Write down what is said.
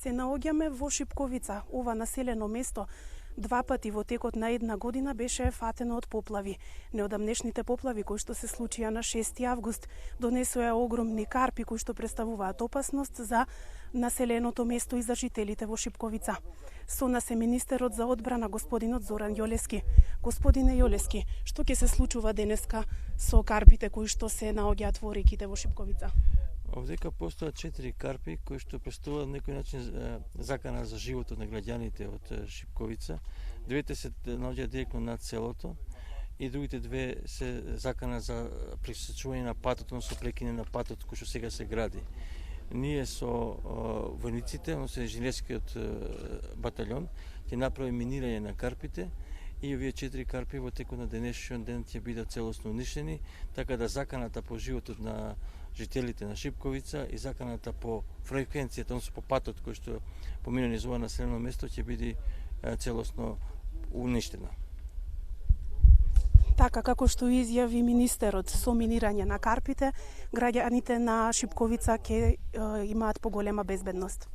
Се наоѓаме во Шипковица. Ова населено место два пати во текот на една година беше фатено од поплави. Неодамнешните поплави кои што се случија на 6 август донесоа огромни карпи кои што представуваат опасност за населеното место и за жителите во Шипковица. Со нас е министерот за одбрана господинот Зоран Јолески. Господине Јолески, што ќе се случува денеска со карпите кои што се наоѓаат во реките во Шипковица? Овдека постојат 4 карпи кои што представуваат на некој начин закана за животот на граѓаните од Шипковица. Двете се наоѓаат директно над селото и другите две се закана за пресечување на патот, односно прекине на патот кој што сега се гради. Ние со војниците, односно инженерскиот батальон, ќе направи минирање на карпите и овие 4 карпи во текот на денешниот ден ќе бидат целосно уништени, така да заканата по животот на жителите на Шипковица и заканата по фреквенцијата, односно по патот кој што помина низ ова населено место ќе биде целосно уништена. Така како што изјави министерот, со минирање на карпите, граѓаните на Шипковица ќе имаат поголема безбедност.